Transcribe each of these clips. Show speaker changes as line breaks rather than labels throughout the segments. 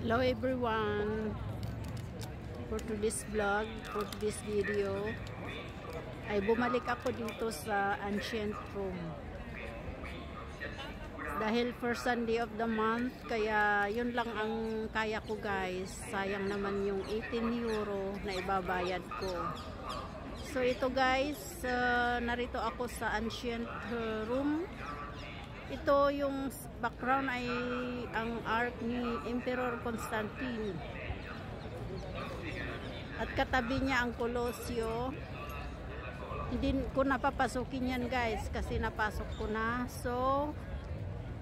Hello everyone, for today's vlog, for today's video ay bumalik ako dito sa ancient room dahil first Sunday of the month, kaya yun lang ang kaya ko guys. Sayang naman yung 18 euro na ibabayad ko. So ito guys, narito ako sa ancient room. Ito yung background ay ang art ni Emperor Constantine. At katabi niya ang Colosio. Hindi ko napapasukin yan guys kasi napasok ko na. So,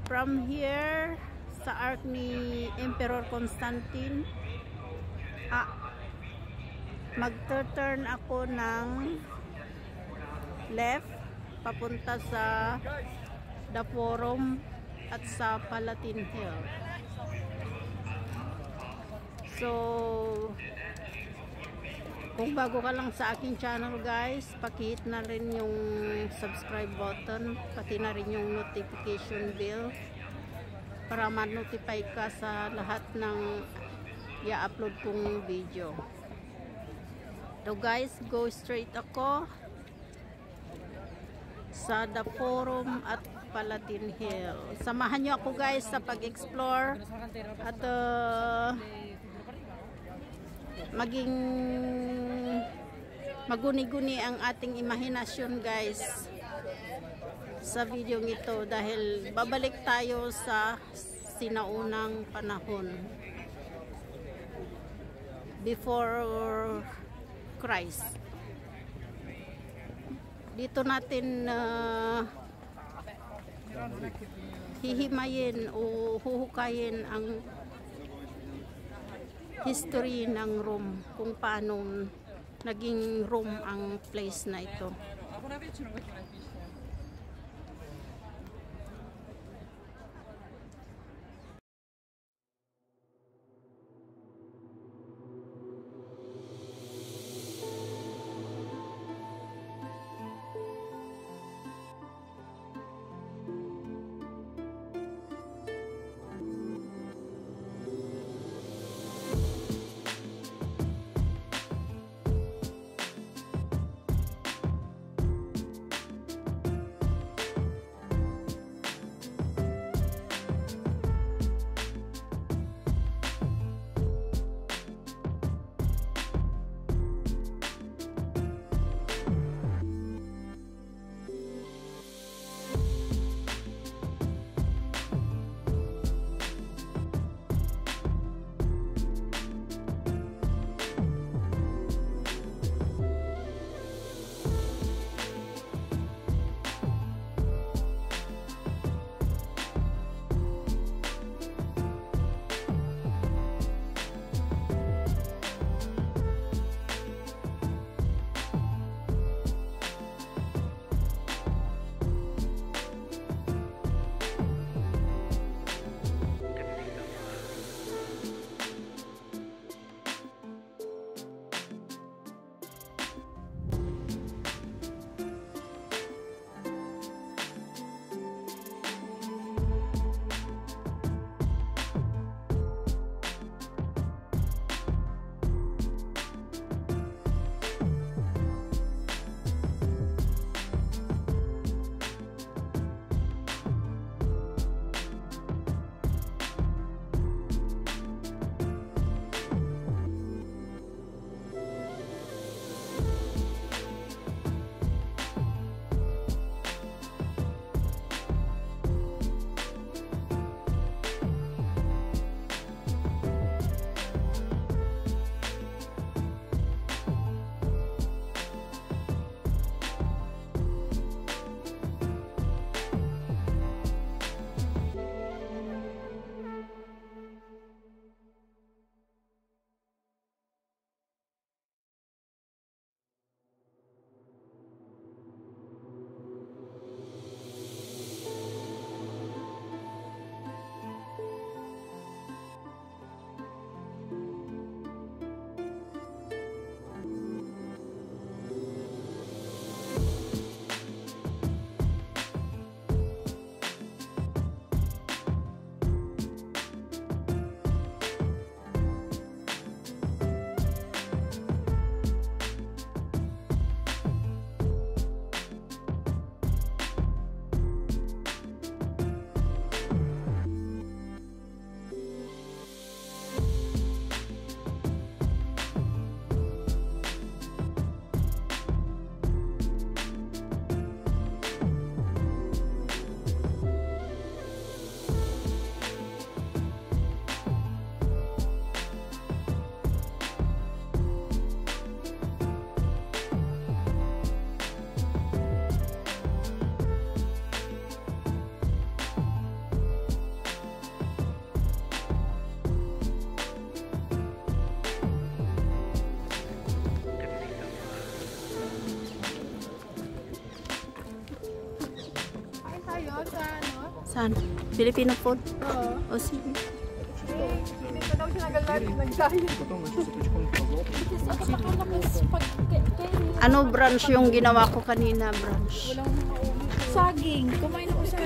from here sa art ni Emperor Constantine, mag-turn ako ng left papunta sa The Forum at sa Palatine Hill. So, kung bago ka lang sa aking channel guys, paki-hit na rin yung subscribe button, pati na rin yung notification bell para ma-notify ka sa lahat ng i-upload kong video. So guys, go straight ako sa The Forum at Palatine Hill. Samahan nyo ako guys sa pag-explore at maging maguni-guni ang ating imahinasyon guys sa video ito dahil babalik tayo sa sinaunang panahon before Christ. Dito natin hihimayin o huhukayin ang history ng Rome, kung paano naging Rome ang place na ito. Saan? Filipino food?
Oo.
O sige.
Hindi pa daw siya nag-diet.
Ano brunch yung ginawa ko kanina? Brunch.
Walang saging. Kumain ako sa...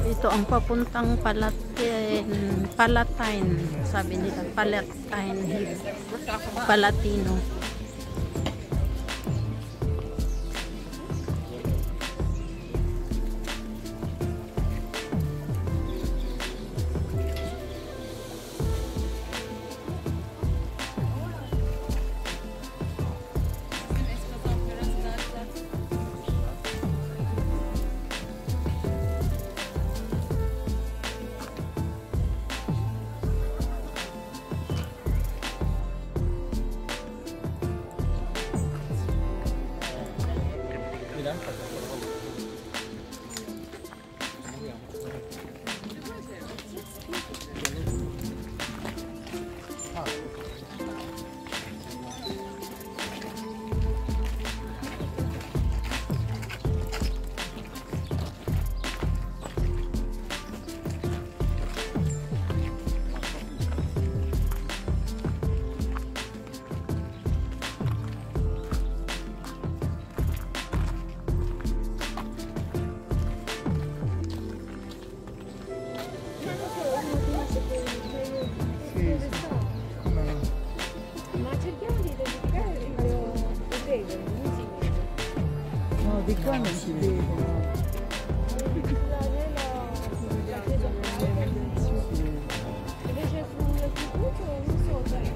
Ito ang papuntang Palatine. Sabi nila, Palatine Hill. Palatino.
No, di qua non si vede.
Invece sul sito non so, dai,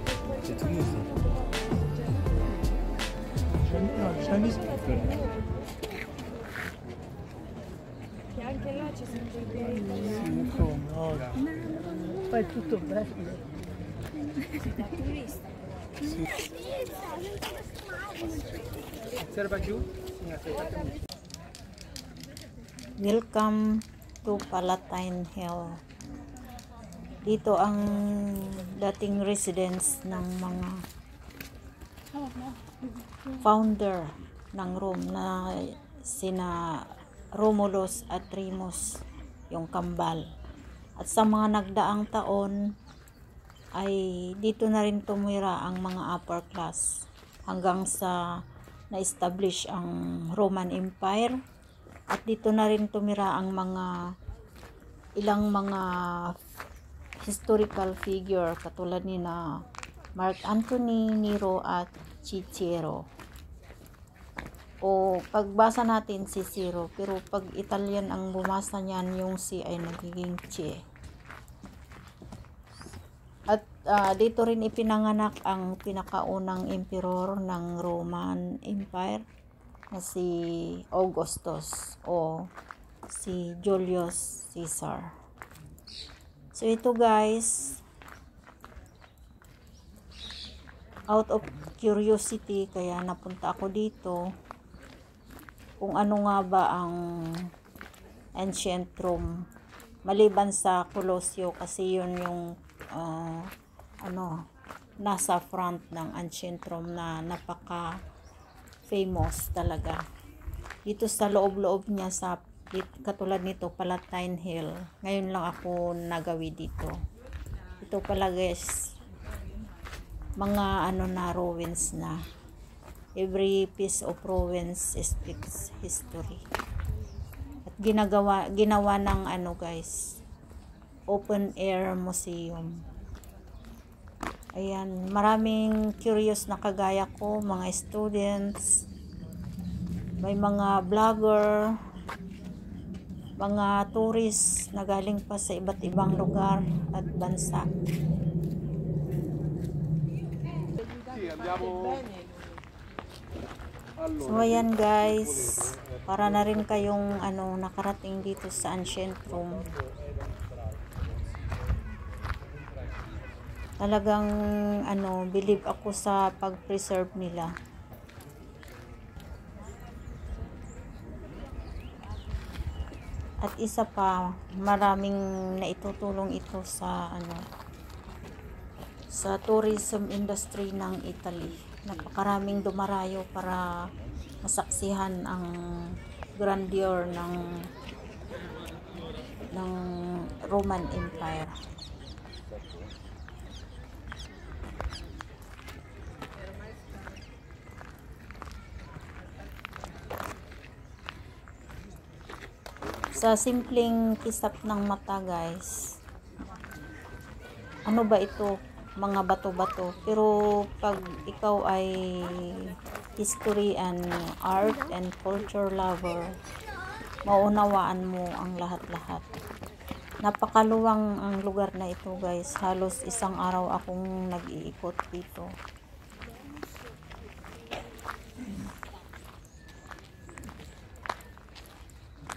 No, Chinese people.
che anche là ci sono dei bei
Sì, come? Oh, poi è tutto bello.
da turista.
Welcome to Palatine Hill. Dito ang dating residence ng mga founder ng Rome na sina Romulus at Remus, yung kambal. At sa mga nagdaang taon ay dito na rin tumira ang mga upper class hanggang sa na-establish ang Roman Empire, at dito na rin tumira ang ilang mga historical figure katulad ni na Mark Antony, Nero at Cicero. O pagbasa natin si Cicero, pero pag Italian ang bumasa niyan, yung C ay nagiging Che. At dito rin ipinanganak ang pinakaunang emperor ng Roman Empire na si Augustus o si Julius Caesar. So ito guys, out of curiosity kaya napunta ako dito kung ano nga ba ang ancient Rome maliban sa Colosseum, kasi yun yung nasa front ng ancient Rome na napaka famous talaga. dito sa loob-loob niya sa katulad nito Palatine Hill. Ngayon lang ako nagawi dito. Ito pala guys, mga ano na ruins na. Every piece of ruins speaks history. At ginawa ng ano guys, open air museum. Ayan, maraming curious na kagaya ko, mga students, may mga vlogger, mga tourist na galing pa sa iba't ibang lugar at bansa. So ayan guys, para na rin kayong ano nakarating dito sa ancient Rome. Talagang ano, believe ako sa pag-preserve nila. At isa pa, maraming naitutulong ito sa ano, sa tourism industry ng Italy. Napakaraming dumarayo para masaksihan ang grandeur ng Roman Empire. Sa simpleng kisap ng mata guys, ano ba ito? Mga bato-bato. Pero pag ikaw ay history and art and culture lover, maunawaan mo ang lahat-lahat. Napakaluwang ang lugar na ito guys. Halos isang araw akong nag-iikot dito.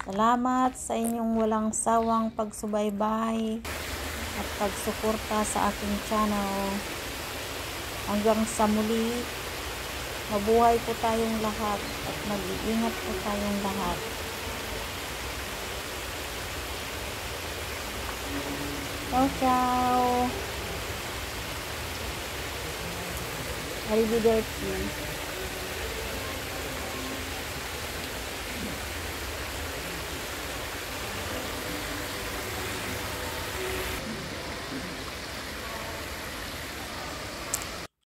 Salamat sa inyong walang sawang pagsubaybay at pagsuporta sa aking channel. Hanggang sa muli, mabuhay po tayong lahat at mag-iingat po tayong lahat. Ciao, ciao! Arrivederci.